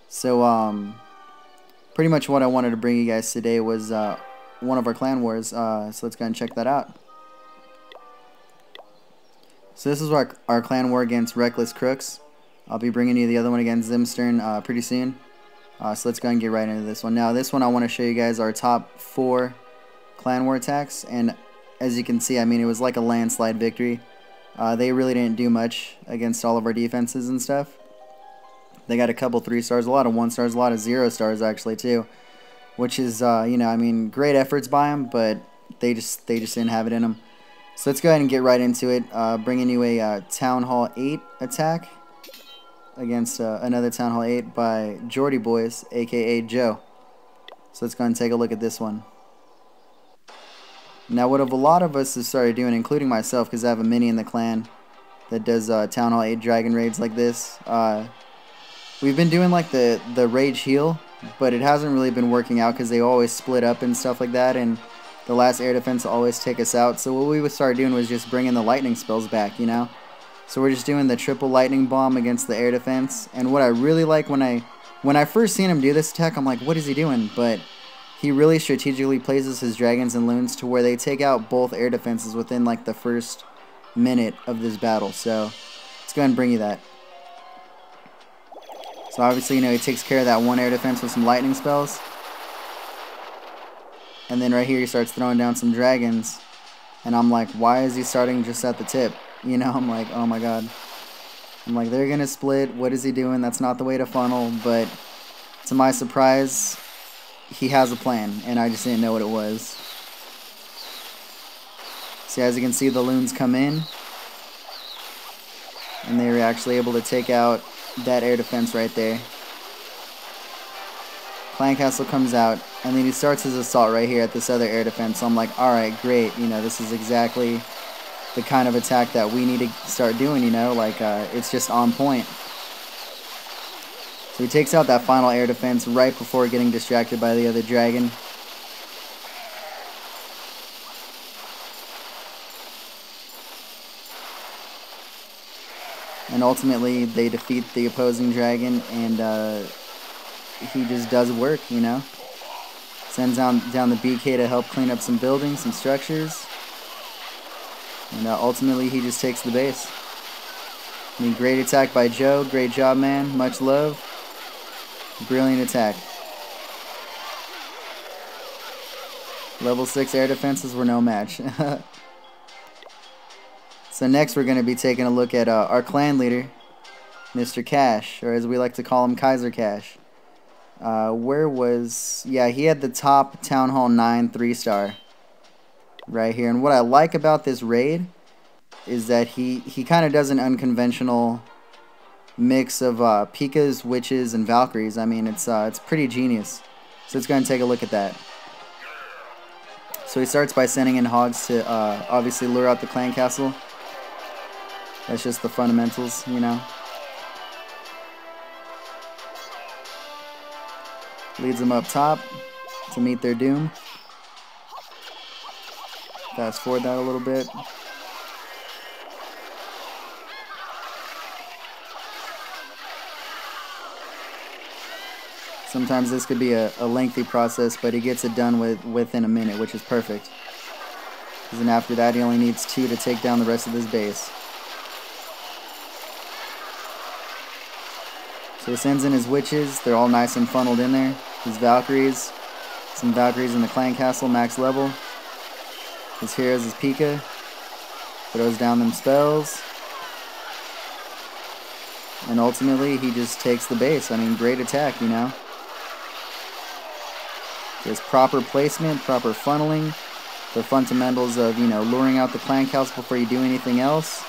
So, pretty much what I wanted to bring you guys today was one of our clan wars. So let's go and check that out. So this is our clan war against Reckless Crooks. I'll be bringing you the other one against Zimstern pretty soon. So let's go and get right into this one. Now, this one I want to show you guys our top 4 clan war attacks, and as you can see, I mean, it was like a landslide victory. They really didn't do much against all of our defenses and stuff. They got a couple 3 stars, a lot of 1 stars, a lot of 0 stars actually too, which is you know, I mean, great efforts by them, but they just didn't have it in them. So let's go ahead and get right into it. Bringing you a Town Hall 8 attack against another Town Hall 8 by Jordy Boys, aka Joe. So let's go ahead and take a look at this one. Now, what a lot of us have started doing, including myself, because I have a mini in the clan that does Town Hall 8 dragon raids like this. We've been doing like the rage heal, but it hasn't really been working out because they always split up and stuff like that, and the last air defense always take us out. So what we would start doing was just bringing the lightning spells back, you know. So we're just doing the triple lightning bomb against the air defense. And what I really like when I first seen him do this attack, I'm like, what is he doing? But he really strategically places his dragons and loons to where they take out both air defenses within like the first minute of this battle. So let's go ahead and bring you that. So obviously, you know, he takes care of that one air defense with some lightning spells. And then right here he starts throwing down some dragons. And I'm like, why is he starting just at the tip? You know, I'm like, oh my god. I'm like, they're going to split. What is he doing? That's not the way to funnel. But to my surprise, he has a plan. And I just didn't know what it was. See, as you can see, the loons come in. And they were actually able to take out that air defense right there. Clan Castle comes out, and then he starts his assault right here at this other air defense. So I'm like, alright, great, you know, this is exactly the kind of attack that we need to start doing, you know, like, it's just on point. So he takes out that final air defense right before getting distracted by the other dragon. And ultimately, they defeat the opposing dragon, and he just does work, you know. Sends down the BK to help clean up some buildings, some structures. And ultimately, he just takes the base. I mean, great attack by Joe. Great job, man. Much love. Brilliant attack. Level 6 air defenses were no match. So next we're going to be taking a look at our clan leader, Mr. Cash, or as we like to call him, Kaiser Cash. Yeah, he had the top Town Hall 9 3-star right here. And what I like about this raid is that he kind of does an unconventional mix of P.K.'s, Witches, and Valkyries. I mean, it's pretty genius. So let's go and take a look at that. So he starts by sending in hogs to obviously lure out the clan castle. That's just the fundamentals, you know. Leads them up top to meet their doom. Fast forward that a little bit. Sometimes this could be a lengthy process, but he gets it done within a minute, which is perfect. Because then after that, he only needs 2 to take down the rest of his base. So he sends in his witches. They're all nice and funneled in there. His Valkyries. Some Valkyries in the clan castle, max level. His heroes, his P.K. Throws down them spells. And ultimately, he just takes the base. I mean, great attack, you know. There's proper placement, proper funneling. The fundamentals of, you know, luring out the clan castle before you do anything else.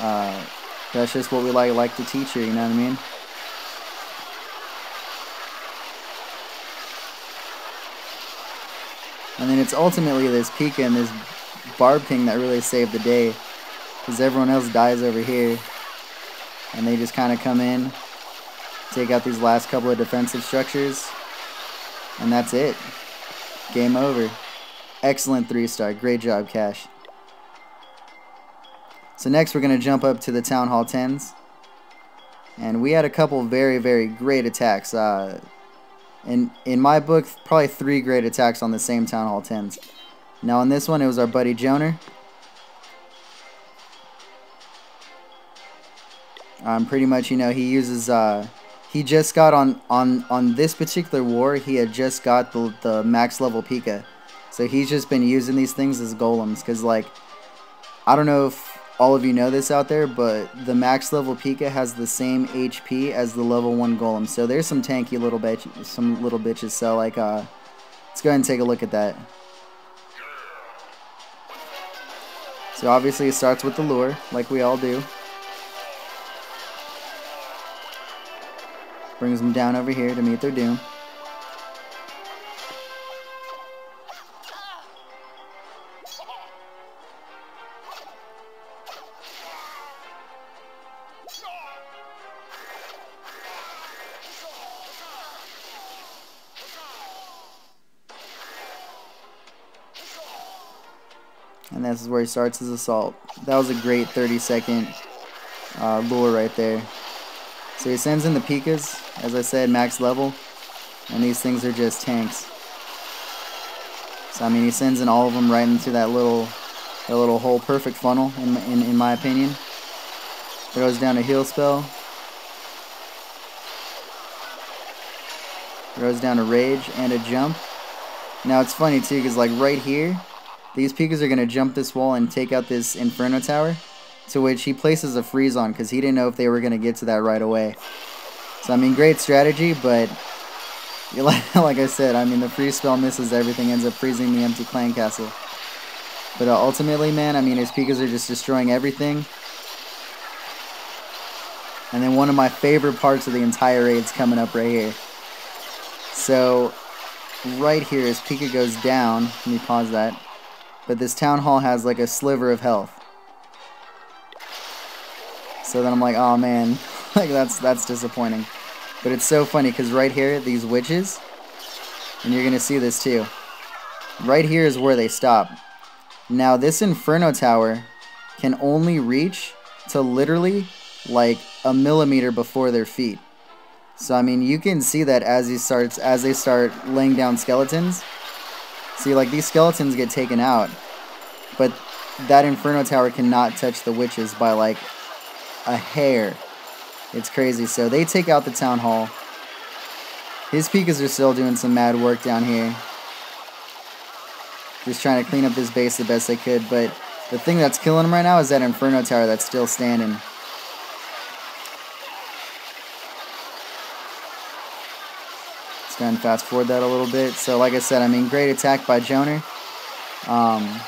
That's just what we like to teach you, you know what I mean? And then it's ultimately this P.K. and this Barb King that really saved the day. Because everyone else dies over here. And they just kind of come in, take out these last couple of defensive structures. And that's it. Game over. Excellent 3-star. Great job, Cash. So next we're going to jump up to the Town Hall 10s. And we had a couple very, very great attacks. In my book, probably 3 great attacks on the same Town Hall 10s. Now on this one, it was our buddy Joner. Pretty much, you know, he uses, he just got on this particular war, he had just got the max level Pika. So he's just been using these things as golems, because, like, I don't know if all of you know this out there, but the max level Pika has the same HP as the level 1 golem. So there's some tanky little bitches, so, like, let's go ahead and take a look at that. So obviously it starts with the lure, like we all do. Brings them down over here to meet their doom. And this is where he starts his assault. That was a great 30-second lure right there. So he sends in the Pikas, as I said, max level, and these things are just tanks. So I mean, he sends in all of them right into that little hole, perfect funnel in my opinion. Throws down a heal spell. Throws down a rage and a jump. Now it's funny too, because like right here, these Pikas are gonna jump this wall and take out this Inferno Tower. To which he places a freeze on because he didn't know if they were going to get to that right away. So, I mean, great strategy, but like I said, I mean, the freeze spell misses everything, ends up freezing the empty clan castle. But ultimately, man, I mean, his Pikas are just destroying everything. And then one of my favorite parts of the entire raid is coming up right here. So, right here, his Pika goes down. Let me pause that. But this Town Hall has like a sliver of health. So then I'm like, oh man, like that's disappointing. But it's so funny because right here, these witches, and you're going to see this too. Right here is where they stop. Now this Inferno Tower can only reach to literally like a millimeter before their feet. So I mean, you can see that as they start laying down skeletons. See, like these skeletons get taken out, but that Inferno Tower cannot touch the witches by like a hair. It's crazy. So they take out the Town Hall. His Pikas are still doing some mad work down here. Just trying to clean up this base the best they could. But the thing that's killing him right now is that Inferno Tower that's still standing. Let's go ahead and fast forward that a little bit. So like I said, I mean, great attack by Joner.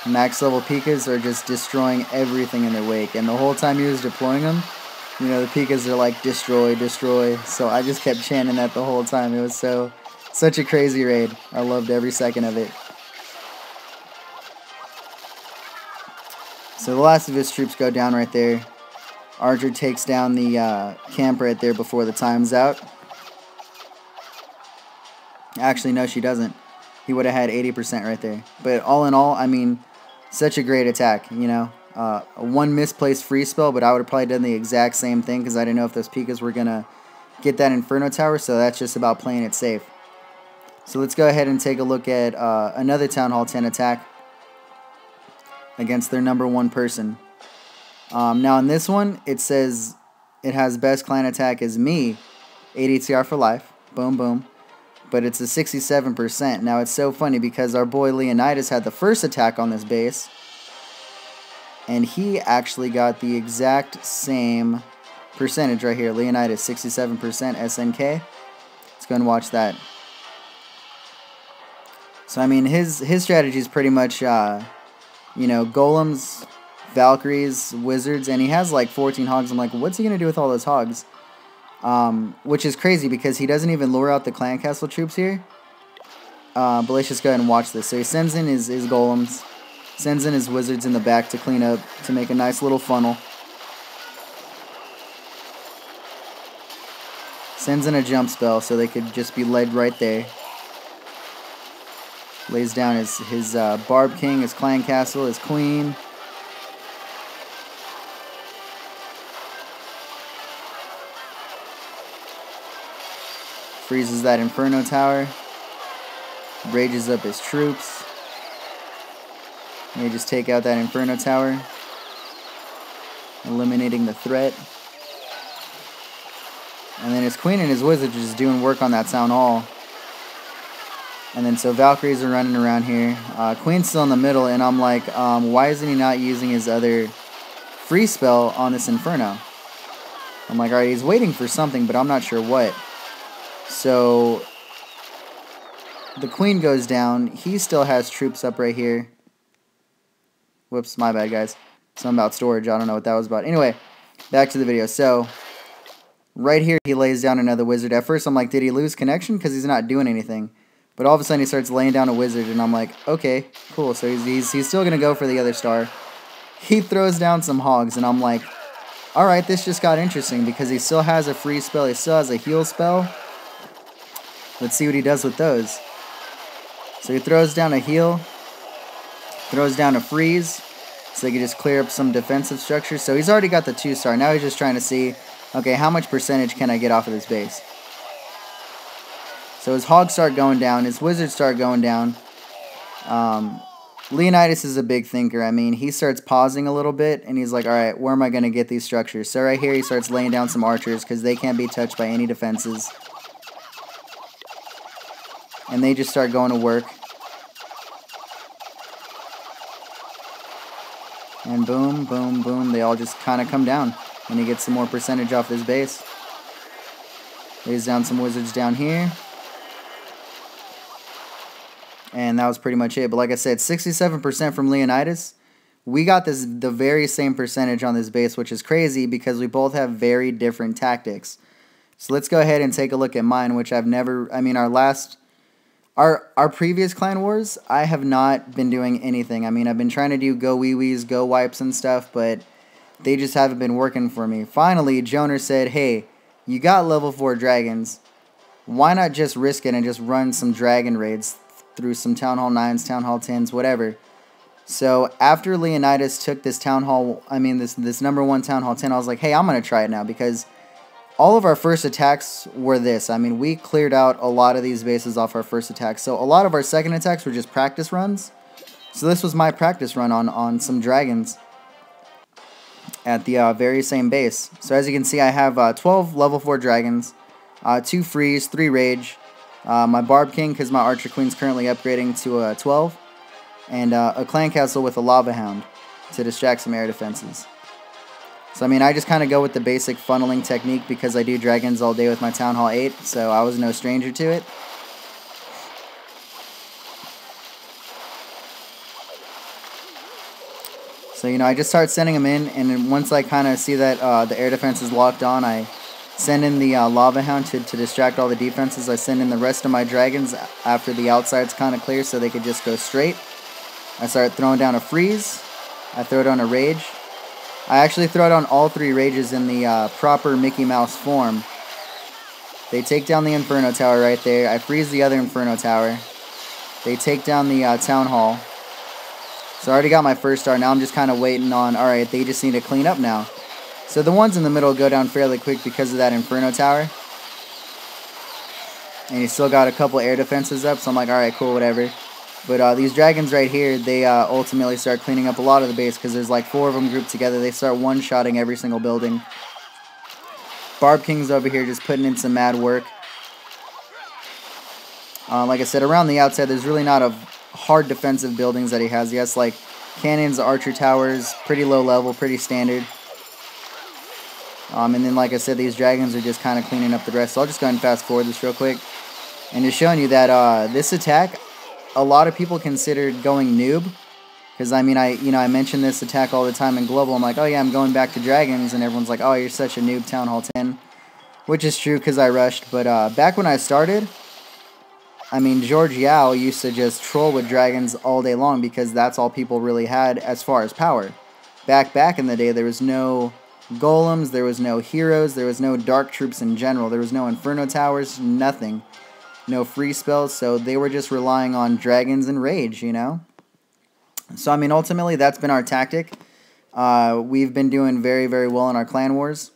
Max level Pikas are just destroying everything in their wake, and the whole time he was deploying them, you know, the Pikas are like destroy, destroy. So I just kept chanting that the whole time. It was such a crazy raid. I loved every second of it. So the last of his troops go down right there. Archer takes down the camp right there before the time's out. Actually, no, she doesn't. He would have had 80% right there. But all in all, I mean, such a great attack, you know. One misplaced free spell, but I would have probably done the exact same thing because I didn't know if those Pikas were going to get that Inferno Tower, so that's just about playing it safe. So let's go ahead and take a look at another Town Hall 10 attack against their number 1 person. Now in this one, it says it has best clan attack as me, 8 ATR for life, boom boom. But it's a 67%. Now it's so funny because our boy Leonidas had the first attack on this base, and he actually got the exact same percentage right here. Leonidas 67% SNK. Let's go and watch that. So I mean, his strategy is pretty much you know, golems, Valkyries, wizards, and he has like 14 hogs. I'm like, what's he gonna do with all those hogs? Which is crazy because he doesn't even lure out the clan castle troops here. But let's just go ahead and watch this. So he sends in his golems, sends in his wizards in the back to clean up, to make a nice little funnel. Sends in a jump spell so they could just be led right there. Lays down his Barb King, his clan castle, his queen. Freezes that Inferno Tower. Rages up his troops. They just take out that Inferno Tower, eliminating the threat. And then his Queen and his Wizard just doing work on that Town Hall. And then so Valkyries are running around here. Queen's still in the middle, and I'm like, why isn't he not using his other free spell on this Inferno? I'm like, alright, he's waiting for something, but I'm not sure what. So the Queen goes down. He still has troops up right here. Whoops, my bad, guys. Something about storage. I don't know what that was about. Anyway, back to the video. So right here, he lays down another wizard. At first, I'm like, did he lose connection? Because he's not doing anything. But all of a sudden, he starts laying down a wizard, and I'm like, okay, cool. So he's still going to go for the other star. He throws down some hogs, and I'm like, all right, this just got interesting because he still has a free spell. He still has a heal spell. Let's see what he does with those. So he throws down a heal, throws down a freeze, so they can just clear up some defensive structures. So he's already got the 2-star. Now he's just trying to see, okay, how much percentage can I get off of this base? So his hogs start going down. His wizards start going down. Leonidas is a big thinker. I mean, he starts pausing a little bit, and he's like, all right, where am I going to get these structures? So right here, he starts laying down some archers because they can't be touched by any defenses. And they just start going to work. And boom, boom, boom, they all just kind of come down. And he gets some more percentage off his base. Lays down some wizards down here. And that was pretty much it. But like I said, 67% from Leonidas. We got the very same percentage on this base, which is crazy because we both have very different tactics. So let's go ahead and take a look at mine, which I've never... I mean, our previous clan wars, I have not been doing anything. I mean, I've been trying to do go wee-wees, go wipes and stuff, but they just haven't been working for me. Finally, Joner said, hey, you got level 4 dragons. Why not just risk it and just run some dragon raids through some Town Hall 9s, Town Hall 10s, whatever. So after Leonidas took this Town Hall, I mean this #1 Town Hall 10, I was like, hey, I'm going to try it now because all of our first attacks were this. I mean, we cleared out a lot of these bases off our first attack. So a lot of our second attacks were just practice runs. So this was my practice run on some dragons at the very same base. So as you can see, I have 12 level 4 dragons, 2 freeze, 3 rage, my Barb King because my Archer Queen's currently upgrading to 12, and a Clan Castle with a Lava Hound to distract some air defenses. So I mean, I just kind of go with the basic funneling technique because I do dragons all day with my Town Hall 8, so I was no stranger to it. So, you know, I just start sending them in, and then once I kind of see that the air defense is locked on, I send in the Lava Hound to distract all the defenses. I send in the rest of my dragons after the outside's kind of clear so they could just go straight. I start throwing down a freeze. I throw down a rage. I actually throw down all 3 rages in the proper Mickey Mouse form. They take down the Inferno Tower right there. I freeze the other Inferno Tower. They take down the Town Hall. So I already got my first star. Now I'm just kind of waiting on, alright, they just need to clean up now. So the ones in the middle go down fairly quick because of that Inferno Tower. And you still got a couple air defenses up, so I'm like, alright, cool, whatever. But these dragons right here, they ultimately start cleaning up a lot of the base because there's like 4 of them grouped together. They start one-shotting every single building. Barb King's over here just putting in some mad work. Like I said, around the outside, there's really not a hard defensive buildings that he has. He has like cannons, archer towers, pretty low level, pretty standard. And then, like I said, these dragons are just kind of cleaning up the rest. So I'll just go ahead and fast forward this real quick. And just showing you that this attack, a lot of people considered going noob. Because, I mean, I mention this attack all the time in Global. I'm like, oh yeah, I'm going back to dragons. And everyone's like, oh, you're such a noob, Town Hall 10. Which is true because I rushed. But back when I started, I mean, George Yao used to just troll with dragons all day long because that's all people really had as far as power. Back in the day, there was no golems, there was no heroes, there was no dark troops in general, there was no Inferno Towers, nothing. No free spells, so they were just relying on dragons and rage, you know? So, I mean, ultimately, that's been our tactic. We've been doing very, very well in our clan wars.